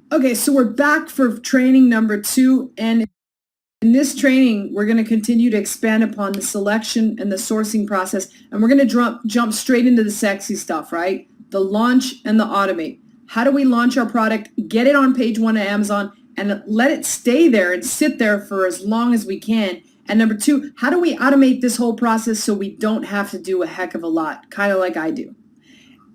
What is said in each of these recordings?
Okay, so we're back for training number 2, and in this training, we're going to continue to expand upon the selection and the sourcing process, and we're going to jump straight into the sexy stuff, right? The launch and the automate. How do we launch our product, get it on page 1 of Amazon, and let it stay there and sit there for as long as we can? And number 2, how do we automate this whole process so we don't have to do a heck of a lot, kind of like I do?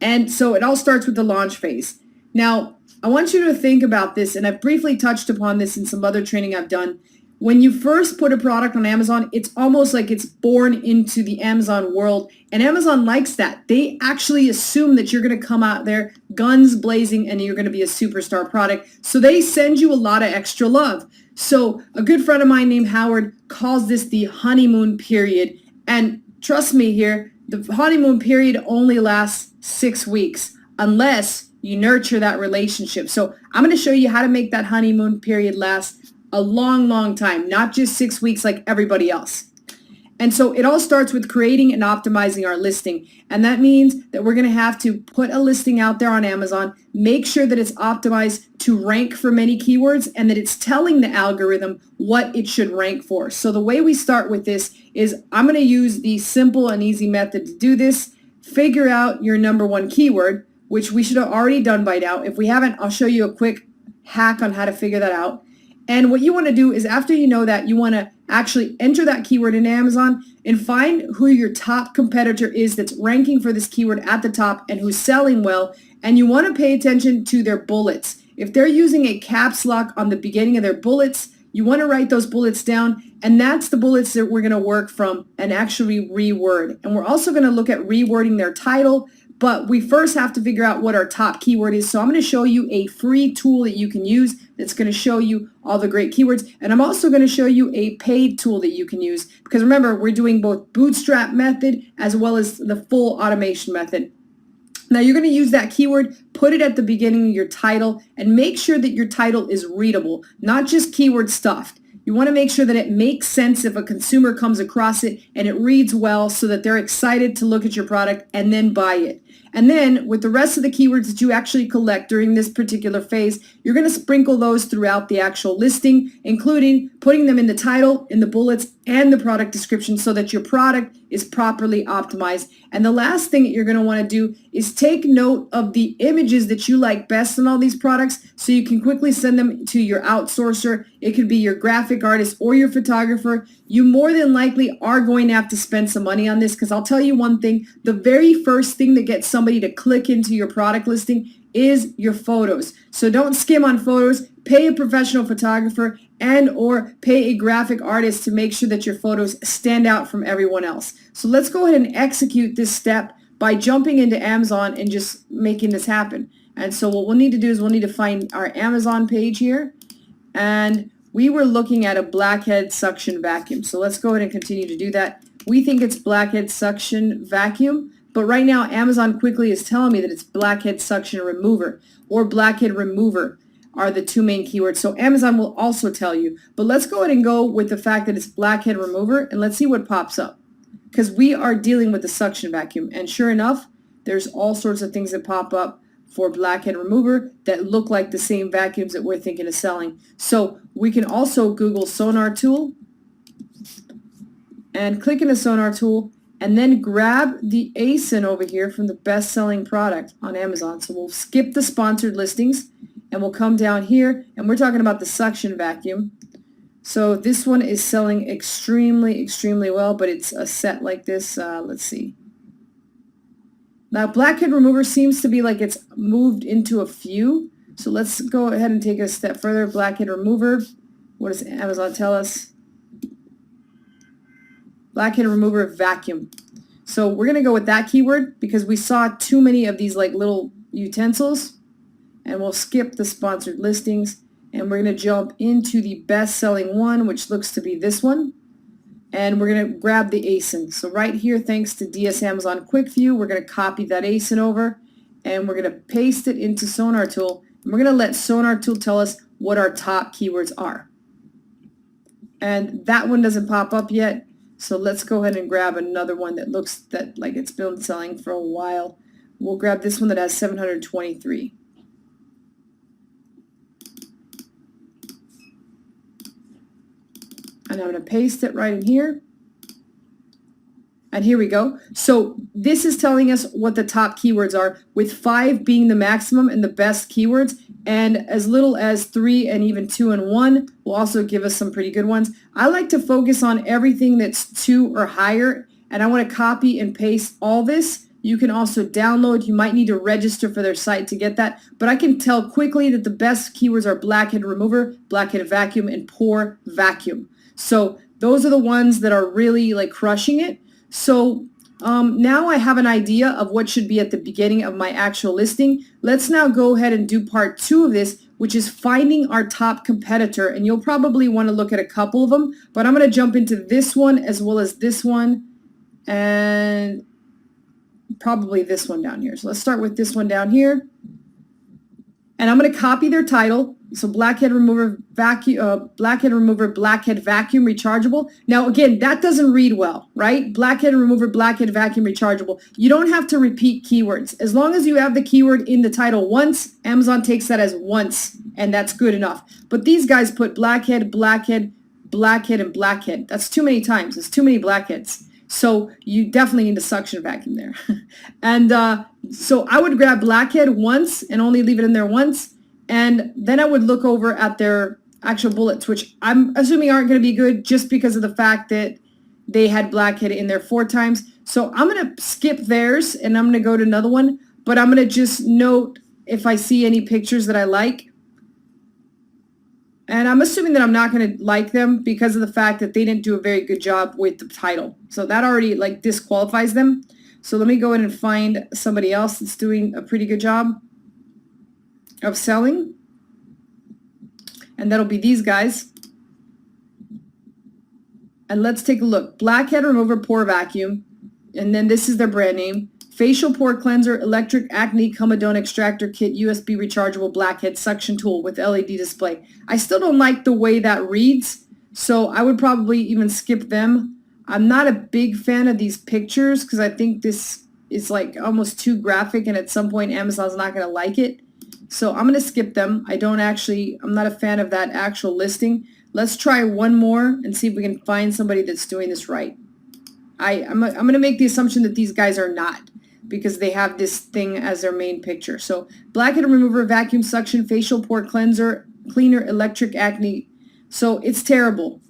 And so it all starts with the launch phase. Now, I want you to think about this, and I've briefly touched upon this in some other training I've done. When you first put a product on Amazon, it's almost like it's born into the Amazon world, and Amazon likes that. They actually assume that you're going to come out there guns blazing and you're going to be a superstar product, so they send you a lot of extra love. So a good friend of mine named Howard calls this the honeymoon period, and trust me here, the honeymoon period only lasts 6 weeks unless you nurture that relationship. So I'm going to show you how to make that honeymoon period last a long, long time, not just 6 weeks like everybody else. And so it all starts with creating and optimizing our listing. And that means that we're going to have to put a listing out there on Amazon, make sure that it's optimized to rank for many keywords and that it's telling the algorithm what it should rank for. So the way we start with this is I'm going to use the simple and easy method to do this. Figure out your number 1 keyword, which we should have already done by now. If we haven't, I'll show you a quick hack on how to figure that out. And what you want to do is after you know that, you want to actually enter that keyword in Amazon and find who your top competitor is that's ranking for this keyword at the top and who's selling well. And you want to pay attention to their bullets. If they're using a caps lock on the beginning of their bullets, you want to write those bullets down, and that's the bullets that we're going to work from and actually reword. And we're also going to look at rewording their title, but we first have to figure out what our top keyword is. So I'm going to show you a free tool that you can use that's going to show you all the great keywords. And I'm also going to show you a paid tool that you can use. Because remember, we're doing both bootstrap method as well as the full automation method. Now you're going to use that keyword, put it at the beginning of your title, and make sure that your title is readable, not just keyword stuffed. You want to make sure that it makes sense if a consumer comes across it and it reads well so that they're excited to look at your product and then buy it. And then with the rest of the keywords that you actually collect during this particular phase, you're going to sprinkle those throughout the actual listing, including putting them in the title, in the bullets, and the product description so that your product is properly optimized. And the last thing that you're going to want to do is take note of the images that you like best in all these products so you can quickly send them to your outsourcer. It could be your graphic artist or your photographer. You more than likely are going to have to spend some money on this because I'll tell you one thing, the very first thing that gets somebody to click into your product listing is your photos. So don't skim on photos, pay a professional photographer and or pay a graphic artist to make sure that your photos stand out from everyone else. So let's go ahead and execute this step by jumping into Amazon and just making this happen. And so what we'll need to do is we'll need to find our Amazon page here, and we were looking at a blackhead suction vacuum. So let's go ahead and continue to do that. We think it's blackhead suction vacuum, but right now Amazon quickly is telling me that it's blackhead suction remover or blackhead remover are the 2 main keywords. So Amazon will also tell you, but let's go ahead and go with the fact that it's blackhead remover and let's see what pops up because we are dealing with the suction vacuum. And sure enough, there's all sorts of things that pop up for blackhead remover that look like the same vacuums that we're thinking of selling. So we can also Google sonar tool and click in the sonar tool and then grab the ASIN over here from the best-selling product on Amazon. So we'll skip the sponsored listings and we'll come down here and we're talking about the suction vacuum. So this one is selling extremely, extremely well, but it's a set like this. Let's see. Now blackhead remover seems to be like it's moved into a few. So let's go ahead and take it a step further. Blackhead remover. What does Amazon tell us? Blackhead remover vacuum. So we're going to go with that keyword because we saw too many of these like little utensils. And we'll skip the sponsored listings and we're going to jump into the best-selling one, which looks to be this one. And we're going to grab the ASIN. So right here, thanks to DS Amazon Quick View, we're going to copy that ASIN over and we're going to paste it into Sonar Tool. And we're going to let Sonar Tool tell us what our top keywords are. And that one doesn't pop up yet. So let's go ahead and grab another one that looks like it's been selling for a while. We'll grab this one that has 723. And I'm going to paste it right in here. And here we go. So this is telling us what the top keywords are, with 5 being the maximum and the best keywords, and as little as 3 and even 2 and 1 will also give us some pretty good ones. I like to focus on everything that's 2 or higher, and I want to copy and paste all this. You can also download. You might need to register for their site to get that, but I can tell quickly that the best keywords are blackhead remover, blackhead vacuum, and pore vacuum. So those are the ones that are really like crushing it. So now I have an idea of what should be at the beginning of my actual listing. Let's now go ahead and do part 2 of this, which is finding our top competitor. And you'll probably want to look at a couple of them, but I'm going to jump into this one as well as this one and probably this one down here. So let's start with this one down here. And I'm going to copy their title. So blackhead remover vacuum, blackhead vacuum rechargeable. Now again, that doesn't read well, right? Blackhead remover, blackhead vacuum rechargeable. You don't have to repeat keywords. As long as you have the keyword in the title once, Amazon takes that as once, and that's good enough. But these guys put blackhead, blackhead, blackhead, and blackhead. That's too many times. It's too many blackheads. So you definitely need a suction vacuum there. And so I would grab blackhead once and only leave it in there once. And then I would look over at their actual bullets, which I'm assuming aren't going to be good just because of the fact that they had blackhead in there 4 times. So I'm going to skip theirs and I'm going to go to another one. But I'm going to just note if I see any pictures that I like. And I'm assuming that I'm not going to like them because of the fact that they didn't do a very good job with the title. So that already like disqualifies them. So let me go in and find somebody else that's doing a pretty good job of selling. And that'll be these guys. And let's take a look. Blackhead remover pore vacuum. And then this is their brand name. Facial pore cleanser, electric acne comedone extractor kit, USB rechargeable blackhead suction tool with LED display. I still don't like the way that reads, so I would probably even skip them. I'm not a big fan of these pictures because I think this is like almost too graphic, and at some point Amazon's not going to like it. So I'm going to skip them. I'm not a fan of that actual listing. Let's try one more and see if we can find somebody that's doing this right. I'm going to make the assumption that these guys are not, because they have this thing as their main picture. So blackhead remover, vacuum suction, facial pore cleanser, cleaner, electric acne. So it's terrible.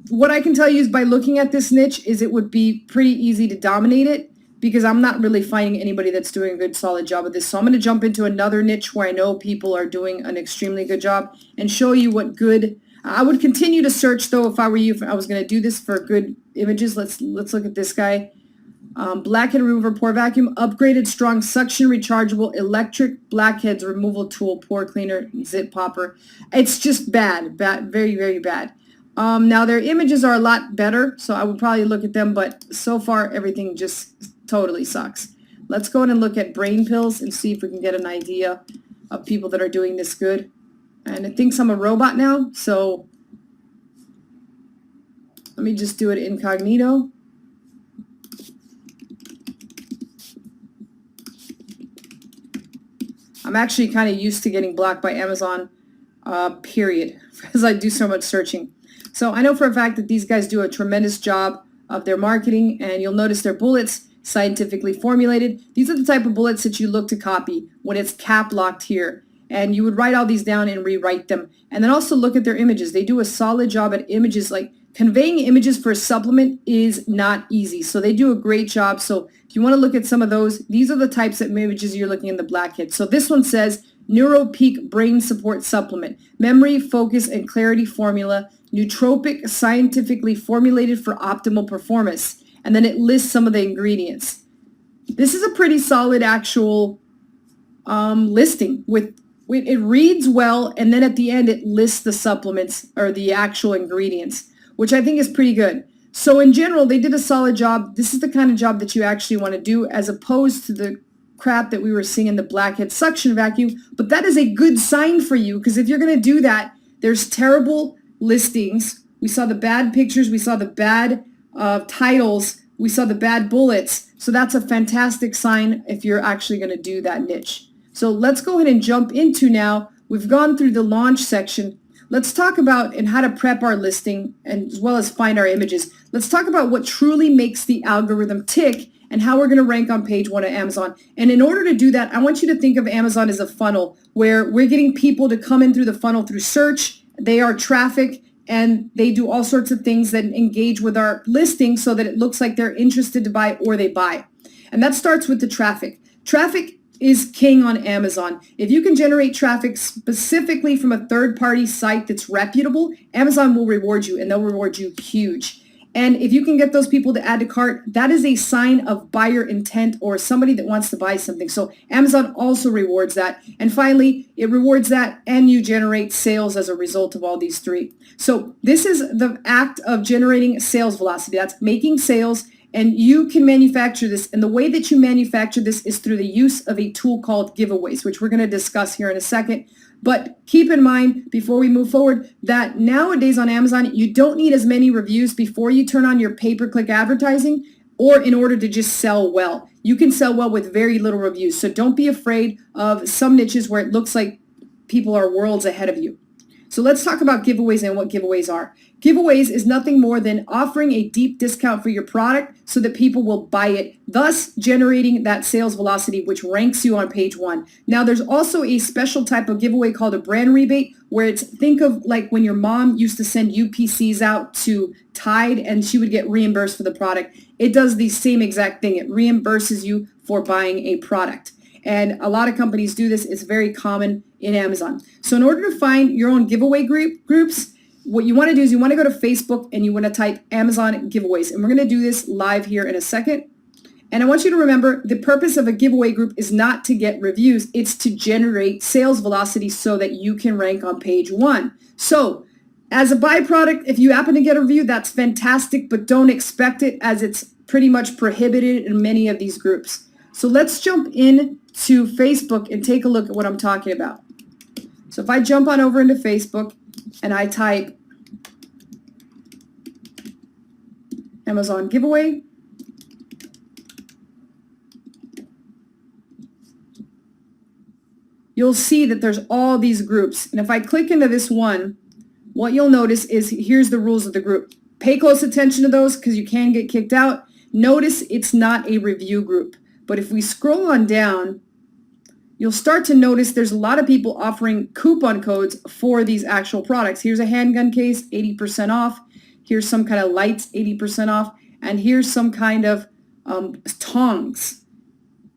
What I can tell you is by looking at this niche is it would be pretty easy to dominate it, because I'm not really finding anybody that's doing a good solid job of this. So I'm going to jump into another niche where I know people are doing an extremely good job and show you what good. I would continue to search though if I were you. If I was going to do this for good images. Let's look at this guy. Blackhead remover pore vacuum, upgraded strong suction rechargeable electric blackheads removal tool, pore cleaner, zip popper. It's just bad, very, very bad. Now their images are a lot better, so I would probably look at them, but so far everything just totally sucks. Let's go in and look at brain pills and see if we can get an idea of people that are doing this good. And it thinks I'm a robot now, so let me just do it incognito. I'm actually kind of used to getting blocked by Amazon, period, because I do so much searching. So I know for a fact that these guys do a tremendous job of their marketing, and you'll notice their bullets scientifically formulated. These are the type of bullets that you look to copy when it's cap locked here. And you would write all these down and rewrite them. And then also look at their images. They do a solid job at images. Like conveying images for a supplement is not easy. So they do a great job. So if you want to look at some of those, these are the types of images you're looking in the blackhead. So this one says NeuroPeak Brain Support Supplement, Memory, Focus, and Clarity Formula, nootropic, scientifically formulated for optimal performance. And then it lists some of the ingredients. This is a pretty solid actual listing with it reads well, and then at the end it lists the supplements or the actual ingredients, which I think is pretty good. So in general, they did a solid job. This is the kind of job that you actually want to do, as opposed to the crap that we were seeing in the blackhead suction vacuum. But that is a good sign for you, because if you're going to do that, there's terrible listings. We saw the bad pictures. We saw the bad titles. We saw the bad bullets. So that's a fantastic sign if you're actually going to do that niche. So let's go ahead and jump into now. We've gone through the launch section. let's talk about and how to prep our listing and as well as find our images. Let's talk about what truly makes the algorithm tick and how we're going to rank on page 1 of Amazon. And in order to do that, I want you to think of Amazon as a funnel where we're getting people to come in through the funnel through search. They are traffic and they do all sorts of things that engage with our listing so that it looks like they're interested to buy or they buy. And that starts with the traffic. Traffic is king on Amazon. If you can generate traffic specifically from a third-party site that's reputable, Amazon will reward you, and they'll reward you huge. And if you can get those people to add to cart, that is a sign of buyer intent or somebody that wants to buy something. So Amazon also rewards that. And finally, it rewards that and you generate sales as a result of all these three. So this is the act of generating sales velocity. That's making sales, and you can manufacture this. And the way that you manufacture this is through the use of a tool called giveaways, which we're going to discuss here in a second. But keep in mind, before we move forward, that nowadays on Amazon, you don't need as many reviews before you turn on your pay-per-click advertising or in order to just sell well. You can sell well with very little reviews. So don't be afraid of some niches where it looks like people are worlds ahead of you. So let's talk about giveaways and what giveaways are. Giveaways is nothing more than offering a deep discount for your product so that people will buy it, thus generating that sales velocity, which ranks you on page 1. Now, there's also a special type of giveaway called a brand rebate, where it's, think of like when your mom used to send UPCs out to Tide and she would get reimbursed for the product. It does the same exact thing. It reimburses you for buying a product. And a lot of companies do this. It's very common in Amazon. So in order to find your own giveaway groups, what you want to do is you want to go to Facebook and you want to type Amazon giveaways. And we're going to do this live here in a second. And I want you to remember the purpose of a giveaway group is not to get reviews. It's to generate sales velocity so that you can rank on page 1. So as a byproduct, if you happen to get a review, that's fantastic, but don't expect it as it's pretty much prohibited in many of these groups. So let's jump in to Facebook and take a look at what I'm talking about. So if I jump on over into Facebook and I type Amazon giveaway, you'll see that there's all these groups. And if I click into this one, what you'll notice is here's the rules of the group. Pay close attention to those because you can get kicked out. Notice it's not a review group. But if we scroll on down, you'll start to notice there's a lot of people offering coupon codes for these actual products. Here's a handgun case, 80% off. Here's some kind of lights, 80% off. And here's some kind of tongs,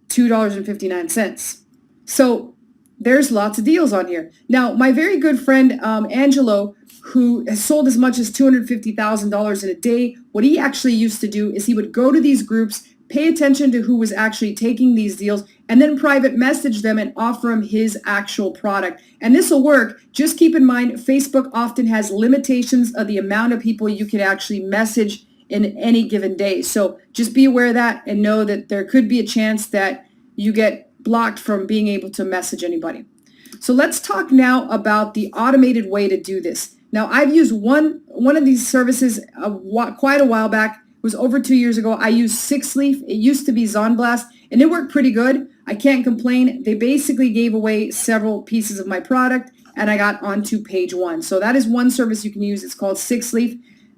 $2.59. So there's lots of deals on here. Now, my very good friend Angelo, who has sold as much as $250,000 in a day, what he actually used to do is he would go to these groups, pay attention to who was actually taking these deals, and then private message them and offer them his actual product. And this will work. Just keep in mind, Facebook often has limitations of the amount of people you can actually message in any given day. So just be aware of that and know that there could be a chance that you get blocked from being able to message anybody. So let's talk now about the automated way to do this. Now, I've used one of these services quite a while back. It was over 2 years ago. I used Six Leaf. It used to be Zonblast, and it worked pretty good. I can't complain. They basically gave away several pieces of my product, and I got onto page 1. So that is one service you can use. It's called Six Leaf.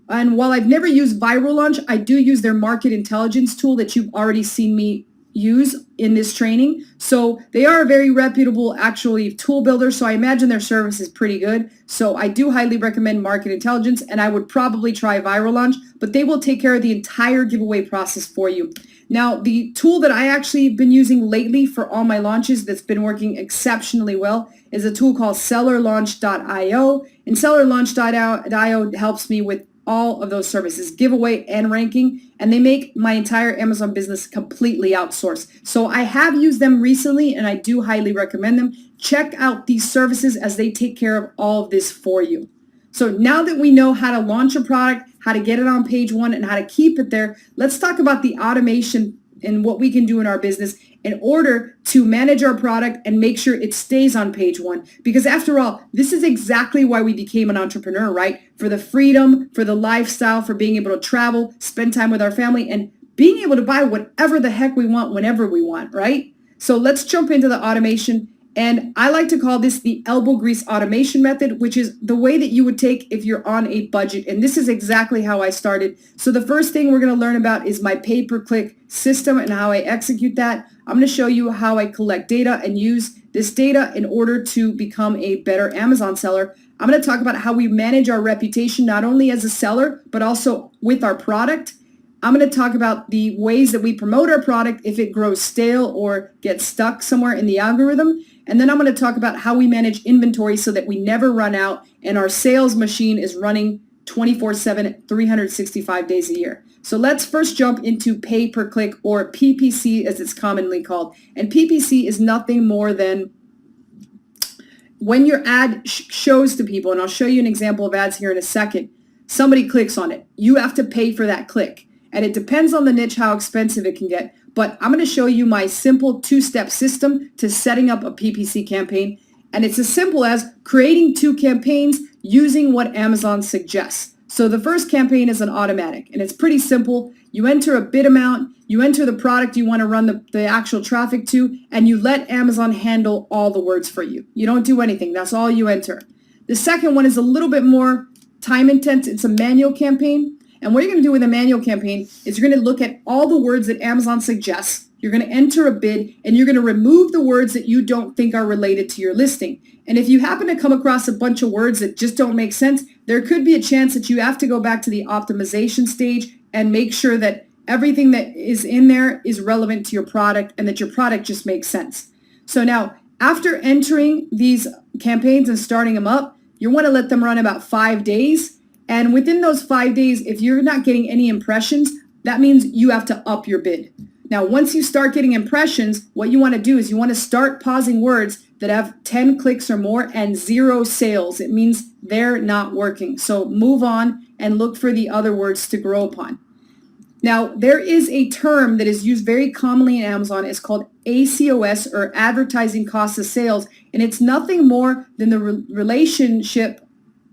And while I've never used Viral Launch, I do use their market intelligence tool that you've already seen me use in this training. So they are a very reputable actually tool builder. So I imagine their service is pretty good. So I do highly recommend Market Intelligence, and I would probably try Viral Launch, but they will take care of the entire giveaway process for you. Now, the tool that I actually have been using lately for all my launches that's been working exceptionally well is a tool called sellerlaunch.io, and sellerlaunch.io helps me with all of those services, giveaway and ranking, and they make my entire Amazon business completely outsourced. So I have used them recently, and I do highly recommend them. Check out these services as they take care of all of this for you. So now that we know how to launch a product, how to get it on page 1, and how to keep it there, let's talk about the automation and what we can do in our business in order to manage our product and make sure it stays on page 1. Because after all, this is exactly why we became an entrepreneur, right? For the freedom, for the lifestyle, for being able to travel, spend time with our family, and being able to buy whatever the heck we want whenever we want, right? So let's jump into the automation And I like to call this the elbow grease automation method, which is the way that you would take if you're on a budget. And this is exactly how I started. So the first thing we're going to learn about is my pay-per-click system and how I execute that. I'm going to show you how I collect data and use this data in order to become a better Amazon seller. I'm going to talk about how we manage our reputation, not only as a seller, but also with our product. I'm going to talk about the ways that we promote our product if it grows stale or gets stuck somewhere in the algorithm. And then I'm going to talk about how we manage inventory so that we never run out and our sales machine is running 24/7, 365 days a year. So let's first jump into pay per click, or PPC as it's commonly called. And PPC is nothing more than when your ad shows to people, and I'll show you an example of ads here in a second, somebody clicks on it. You have to pay for that click. And it depends on the niche how expensive it can get. But I'm going to show you my simple two-step system to setting up a PPC campaign. And it's as simple as creating 2 campaigns using what Amazon suggests. So the first campaign is an automatic, and it's pretty simple. You enter a bid amount, you enter the product you want to run the actual traffic to, and you let Amazon handle all the words for you. You don't do anything. That's all you enter. The second one is a little bit more time intense. It's a manual campaign. And what you're going to do with a manual campaign is you're going to look at all the words that Amazon suggests. You're going to enter a bid, and you're going to remove the words that you don't think are related to your listing. And if you happen to come across a bunch of words that just don't make sense, there could be a chance that you have to go back to the optimization stage and make sure that everything that is in there is relevant to your product and that your product just makes sense. So now, after entering these campaigns and starting them up, you want to let them run about 5 days. And within those 5 days, if you're not getting any impressions, that means you have to up your bid. Now, once you start getting impressions, what you want to do is you want to start pausing words that have 10 clicks or more and 0 sales. It means they're not working. So move on and look for the other words to grow upon. Now, there is a term that is used very commonly in Amazon. It's called ACOS, or advertising cost of sales. And it's nothing more than the relationship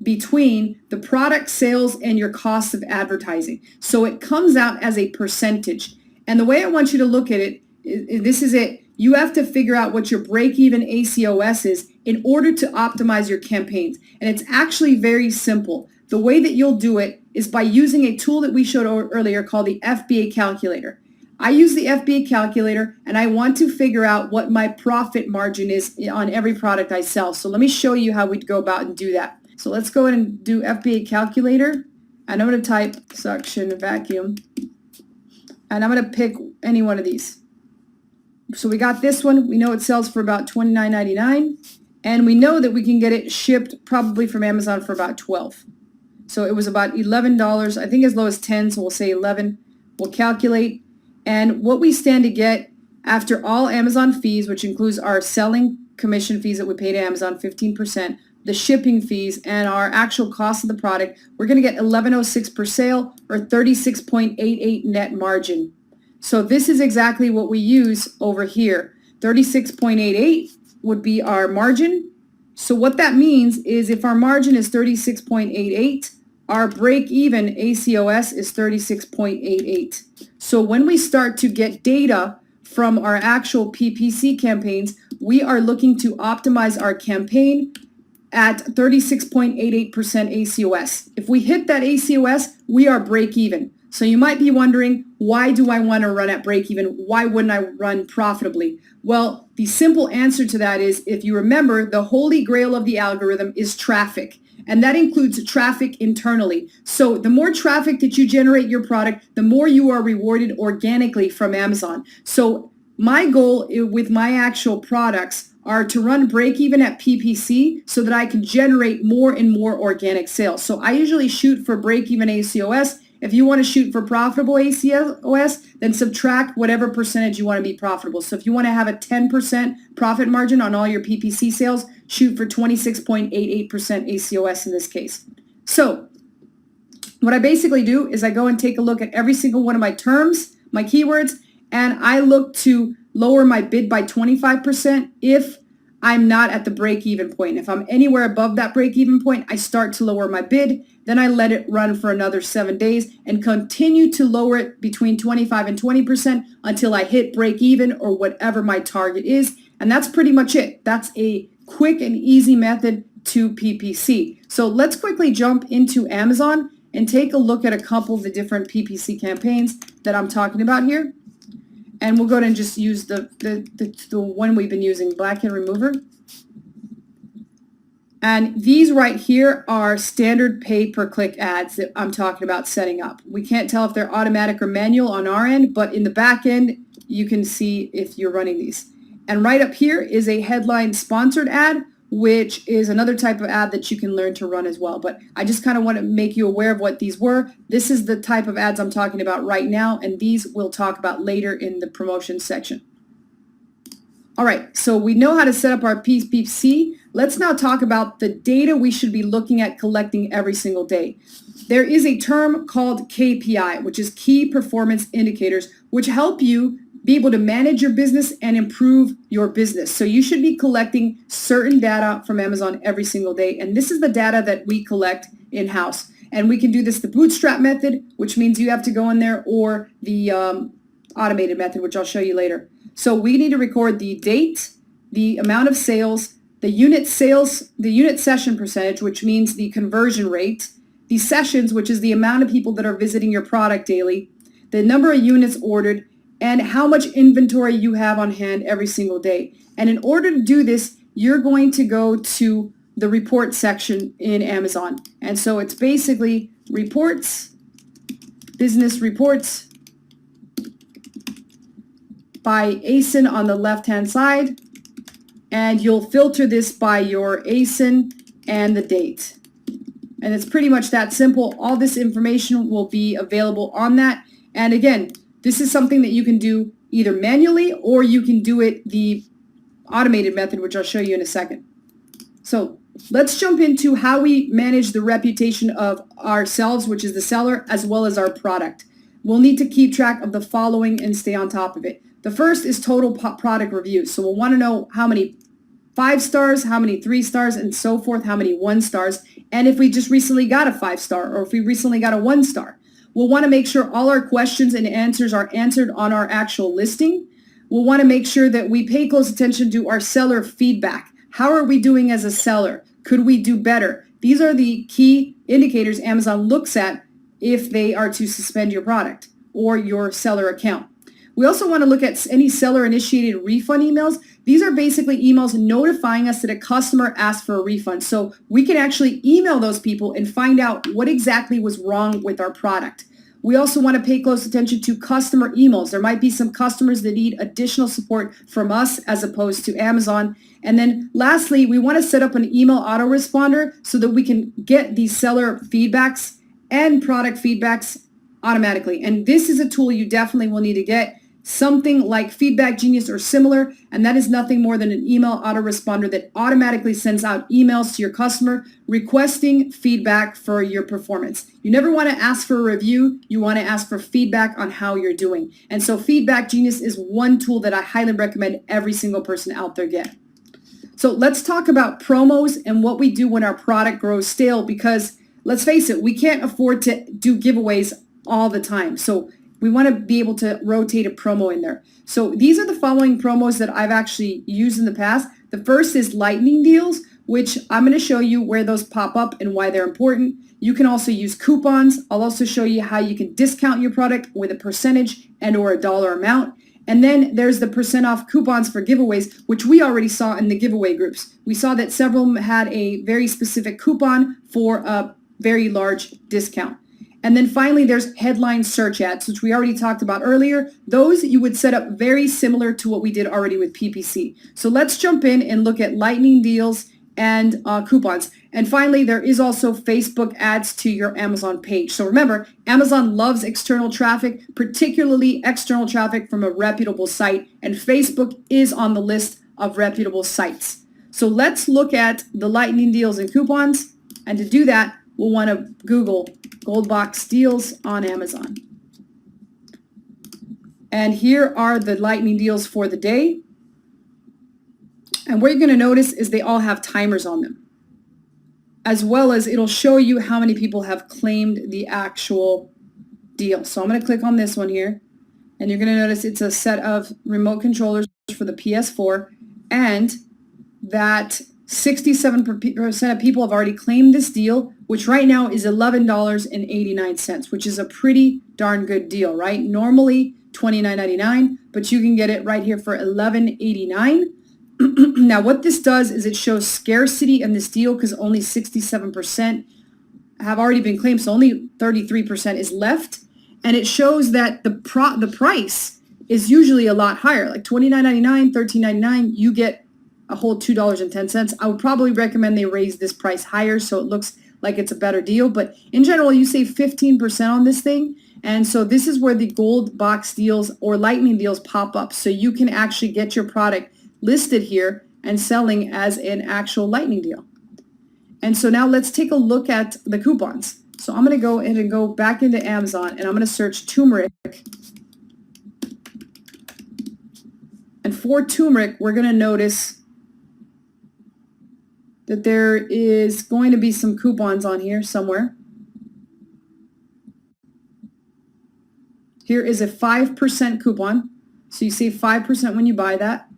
between the product sales and your cost of advertising. So it comes out as a percentage. And the way I want you to look at it, this is it. You have to figure out what your break-even ACOS is in order to optimize your campaigns. And it's actually very simple. The way that you'll do it is by using a tool that we showed earlier called the FBA calculator. I use the FBA calculator, and I want to figure out what my profit margin is on every product I sell. So let me show you how we'd go about and do that. So let's go ahead and do FBA calculator, and I'm going to type suction vacuum, and I'm going to pick any one of these. So we got this one. We know it sells for about $29.99, and we know that we can get it shipped probably from Amazon for about $12. So it was about $11, I think as low as 10, so we'll say 11. We'll calculate, and what we stand to get after all Amazon fees, which includes our selling commission fees that we pay to Amazon, 15%, the shipping fees, and our actual cost of the product, we're going to get $11.06 per sale, or 36.88 net margin. So this is exactly what we use over here. 36.88 would be our margin. So what that means is if our margin is 36.88, our break-even ACOS is 36.88. So when we start to get data from our actual PPC campaigns, we are looking to optimize our campaign at 36.88% ACOS. If we hit that ACOS, we are break even. So you might be wondering, why do I want to run at break even? Why wouldn't I run profitably? Well, the simple answer to that is, if you remember, the holy grail of the algorithm is traffic. And that includes traffic internally. So the more traffic that you generate your product, the more you are rewarded organically from Amazon. So my goal with my actual products are to run break even at PPC so that I can generate more and more organic sales. So I usually shoot for break even ACOS. If you want to shoot for profitable ACOS, then subtract whatever percentage you want to be profitable. So if you want to have a 10% profit margin on all your PPC sales, shoot for 26.88% ACOS in this case. So what I basically do is I go and take a look at every single one of my terms, my keywords, and I look to lower my bid by 25% if I'm not at the break-even point. If I'm anywhere above that break-even point, I start to lower my bid. Then I let it run for another 7 days and continue to lower it between 25 and 20% until I hit break-even or whatever my target is. And that's pretty much it. That's a quick and easy method to PPC. So let's quickly jump into Amazon and take a look at a couple of the different PPC campaigns that I'm talking about here. And we'll go ahead and just use the one we've been using, Blackhead Remover. And these right here are standard pay-per-click ads that I'm talking about setting up. We can't tell if they're automatic or manual on our end, but in the back end, you can see if you're running these. And right up here is a headline sponsored ad, which is another type of ad that you can learn to run as well. But I just kind of want to make you aware of what these were. This is the type of ads I'm talking about right now, and these we'll talk about later in the promotion section. All right, so we know how to set up our PPC. Let's now talk about the data we should be looking at collecting every single day. There is a term called KPI, which is Key Performance Indicators, which help you be able to manage your business and improve your business. So you should be collecting certain data from Amazon every single day. And this is the data that we collect in-house. And we can do this the bootstrap method, which means you have to go in there, or the automated method, which I'll show you later. So we need to record the date, the amount of sales, the unit session percentage, which means the conversion rate, the sessions, which is the amount of people that are visiting your product daily, the number of units ordered, and how much inventory you have on hand every single day. And in order to do this, you're going to go to the report section in Amazon. And so it's basically reports, business reports, by ASIN on the left-hand side, and you'll filter this by your ASIN and the date. And it's pretty much that simple. All this information will be available on that. And again, this is something that you can do either manually or you can do it the automated method, which I'll show you in a second. So let's jump into how we manage the reputation of ourselves, which is the seller, as well as our product. We'll need to keep track of the following and stay on top of it. The first is total product reviews. So we'll want to know how many 5 stars, how many 3 stars, and so forth, how many 1 stars, and if we just recently got a 5 star or if we recently got a 1 star. We'll want to make sure all our questions and answers are answered on our actual listing. We'll want to make sure that we pay close attention to our seller feedback. How are we doing as a seller? Could we do better? These are the key indicators Amazon looks at if they are to suspend your product or your seller account. We also want to look at any seller-initiated refund emails. These are basically emails notifying us that a customer asked for a refund. So we can actually email those people and find out what exactly was wrong with our product. We also want to pay close attention to customer emails. There might be some customers that need additional support from us as opposed to Amazon. And then lastly, we want to set up an email autoresponder so that we can get these seller feedbacks and product feedbacks automatically. And this is a tool you definitely will need to get. Something like Feedback Genius or similar, and that is nothing more than an email autoresponder that automatically sends out emails to your customer requesting feedback for your performance. You never want to ask for a review, you want to ask for feedback on how you're doing. And so Feedback Genius is one tool that I highly recommend every single person out there get. So let's talk about promos and what we do when our product grows stale, because let's face it, we can't afford to do giveaways all the time. So we want to be able to rotate a promo in there. So these are the following promos that I've actually used in the past. The first is lightning deals, which I'm going to show you where those pop up and why they're important. You can also use coupons. I'll also show you how you can discount your product with a percentage and or a dollar amount. And then there's the % off coupons for giveaways, which we already saw in the giveaway groups. We saw that several had a very specific coupon for a very large discount. And then finally, there's headline search ads, which we already talked about earlier. Those you would set up very similar to what we did already with PPC. So let's jump in and look at lightning deals and coupons. And finally, there is also Facebook ads to your Amazon page. So remember, Amazon loves external traffic, particularly external traffic from a reputable site, and Facebook is on the list of reputable sites. So let's look at the lightning deals and coupons. And to do that, we'll want to Google Gold Box deals on Amazon. And here are the lightning deals for the day. And what you're going to notice is they all have timers on them, as well as it'll show you how many people have claimed the actual deal. So I'm going to click on this one here, and you're going to notice it's a set of remote controllers for the PS4. and that 67% of people have already claimed this deal, which right now is $11.89, which is a pretty darn good deal, right? Normally $29.99, but you can get it right here for $11.89. Now, what this does is it shows scarcity in this deal because only 67% have already been claimed, so only 33% is left. And it shows that the price is usually a lot higher, like $29.99, $13.99, you get a whole $2.10. I would probably recommend they raise this price higher so it looks like it's a better deal. But in general, you save 15% on this thing. And so this is where the gold box deals or lightning deals pop up. So you can actually get your product listed here and selling as an actual lightning deal. And so now let's take a look at the coupons. So I'm going to go ahead and go back into Amazon and I'm going to search turmeric. And for turmeric, we're going to notice that there is going to be some coupons on here somewhere. Here is a 5% coupon. So you save 5% when you buy that.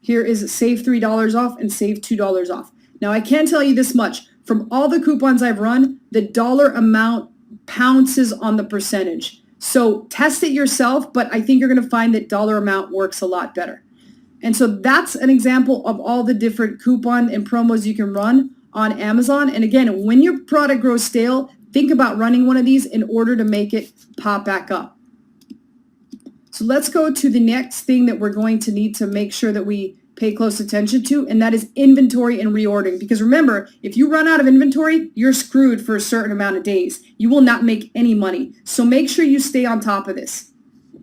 Here is save $3 off and save $2 off. Now I can tell you this much. From all the coupons I've run, the dollar amount pounces on the percentage. So test it yourself, but I think you're going to find that dollar amount works a lot better. And so that's an example of all the different coupon and promos you can run on Amazon. And again, when your product grows stale, think about running one of these in order to make it pop back up. So let's go to the next thing that we're going to need to make sure that we pay close attention to, and that is inventory and reordering. Because remember, if you run out of inventory, you're screwed for a certain amount of days. You will not make any money. So make sure you stay on top of this.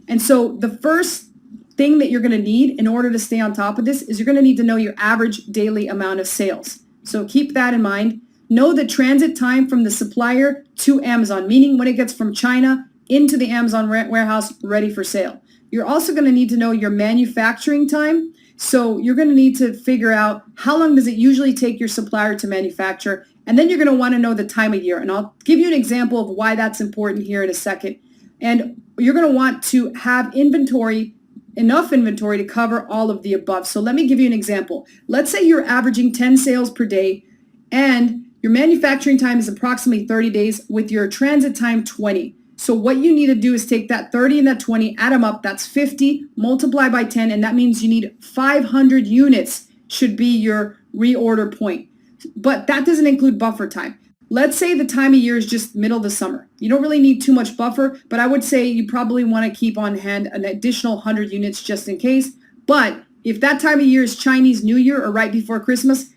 And so the first thing that you're going to need in order to stay on top of this is you're going to need to know your average daily amount of sales. So keep that in mind. Know the transit time from the supplier to Amazon, meaning when it gets from China into the Amazon warehouse ready for sale. You're also going to need to know your manufacturing time. So you're going to need to figure out how long does it usually take your supplier to manufacture, and then you're going to want to know the time of year. And I'll give you an example of why that's important here in a second. And you're going to want to have inventory, enough inventory to cover all of the above. So let me give you an example. Let's say you're averaging 10 sales per day and your manufacturing time is approximately 30 days with your transit time 20. So what you need to do is take that 30 and that 20, add them up, that's 50, multiply by 10, and that means you need 500 units should be your reorder point. But that doesn't include buffer time. Let's say the time of year is just middle of the summer. You don't really need too much buffer, but I would say you probably want to keep on hand an additional 100 units just in case. But if that time of year is Chinese New Year or right before Christmas,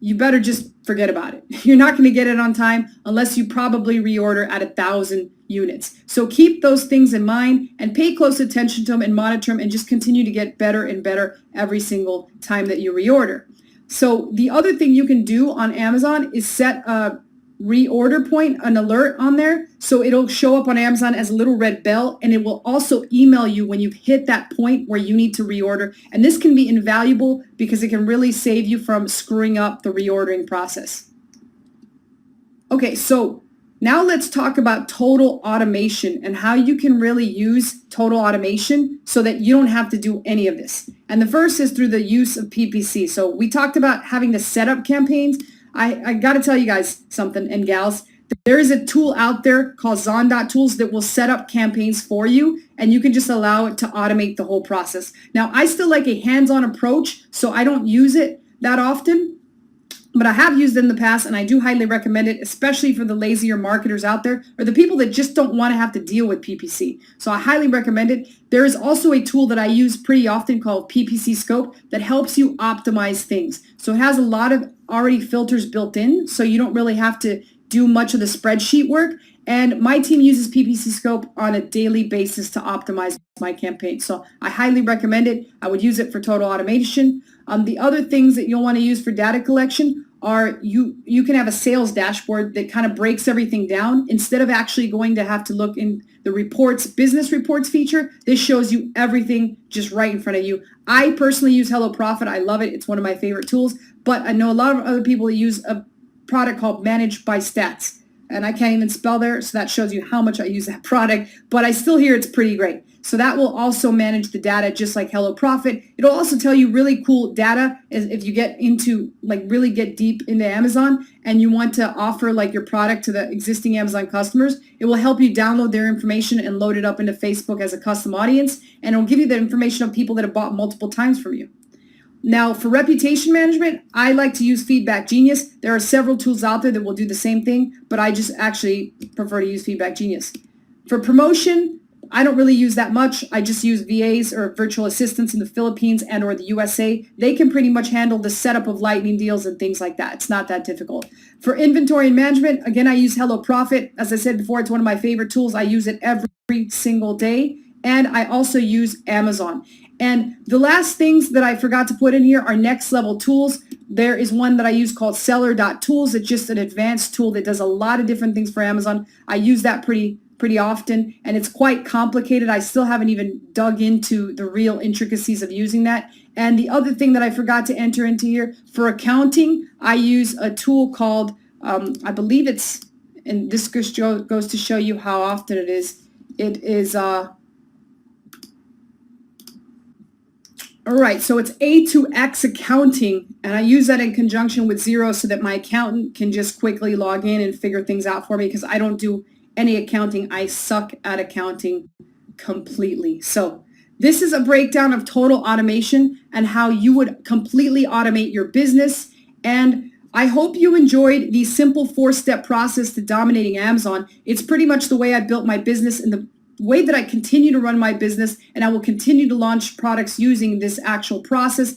you better just forget about it. You're not going to get it on time unless you probably reorder at 1,000 units. So keep those things in mind and pay close attention to them and monitor them and just continue to get better and better every single time that you reorder. So the other thing you can do on Amazon is set a reorder point, an alert on there. So it'll show up on Amazon as a little red bell, and it will also email you when you've hit that point where you need to reorder. And this can be invaluable because it can really save you from screwing up the reordering process. Okay, so now let's talk about total automation and how you can really use total automation so that you don't have to do any of this. And the first is through the use of PPC. So we talked about having to set up campaigns. I got to tell you guys something, and gals. There is a tool out there called Zon.Tools that will set up campaigns for you, and you can just allow it to automate the whole process. Now, I still like a hands-on approach, so I don't use it that often, but I have used it in the past, and I do highly recommend it, especially for the lazier marketers out there or the people that just don't want to have to deal with PPC. So I highly recommend it. There is also a tool that I use pretty often called PPC Scope that helps you optimize things. So it has a lot of already filters built in, so you don't really have to do much of the spreadsheet work. And my team uses PPC Scope on a daily basis to optimize my campaign. So I highly recommend it. I would use it for total automation. The other things that you'll want to use for data collection are you can have a sales dashboard that kind of breaks everything down. Instead of actually going to have to look in the reports, business reports feature, this shows you everything just right in front of you. I personally use Hello Profit. I love it. It's one of my favorite tools. But I know a lot of other people use a product called Managed by Stats. And I can't even spell there, so that shows you how much I use that product. But I still hear it's pretty great. So that will also manage the data just like Hello Profit. It'll also tell you really cool data if you get into, like, really get deep into Amazon and you want to offer like your product to the existing Amazon customers. It will help you download their information and load it up into Facebook as a custom audience, and it'll give you the information of people that have bought multiple times from you. Now, for reputation management, I like to use Feedback Genius. There are several tools out there that will do the same thing, but I just actually prefer to use Feedback Genius. For promotion, I don't really use that much. I just use VAs or virtual assistants in the Philippines and or the USA. They can pretty much handle the setup of lightning deals and things like that. It's not that difficult. For inventory and management, again, I use Hello Profit. As I said before, it's one of my favorite tools. I use it every single day. And I also use Amazon. And the last things that I forgot to put in here are next level tools. There is one that I use called seller.tools. It's just an advanced tool that does a lot of different things for Amazon. I use that pretty often, and it's quite complicated. I still haven't even dug into the real intricacies of using that. And the other thing that I forgot to enter into here, for accounting, I use a tool called, I believe it's, and this goes to show you how often it is. It is, all right, so it's A2X accounting, and I use that in conjunction with Xero so that my accountant can just quickly log in and figure things out for me, because I don't do any accounting. I suck at accounting completely. So this is a breakdown of total automation and how you would completely automate your business. And I hope you enjoyed the simple 4-step process to dominating Amazon. It's pretty much the way I built my business and the way that I continue to run my business, and I will continue to launch products using this actual process.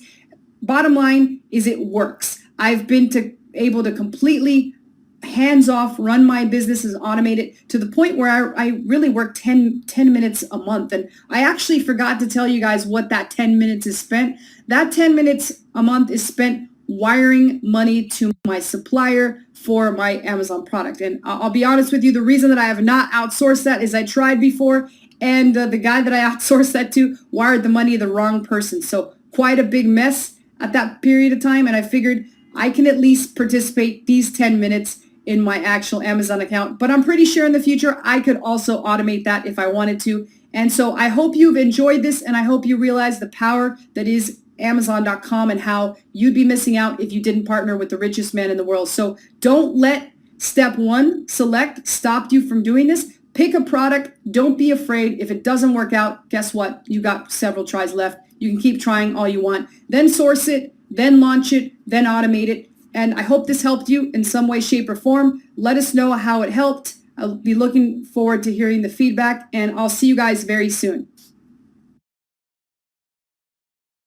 Bottom line is it works. I've been able to completely hands-off run my business and automate it to the point where I really work 10 minutes a month. And I actually forgot to tell you guys what that 10 minutes is spent. That 10 minutes a month is spent wiring money to my supplier for my Amazon product. And I'll be honest with you, the reason that I have not outsourced that is I tried before, and the guy that I outsourced that to wired the money to the wrong person. So quite a big mess at that period of time, and I figured I can at least participate these 10 minutes in my actual Amazon account. But I'm pretty sure in the future I could also automate that if I wanted to. And so I hope you've enjoyed this, and I hope you realize the power that is Amazon.com and how you'd be missing out if you didn't partner with the richest man in the world. So don't let step 1, select, stop you from doing this. Pick a product. Don't be afraid. If it doesn't work out, guess what? You got several tries left. You can keep trying all you want. Then source it, then launch it, then automate it. And I hope this helped you in some way, shape, or form. Let us know how it helped. I'll be looking forward to hearing the feedback, and I'll see you guys very soon.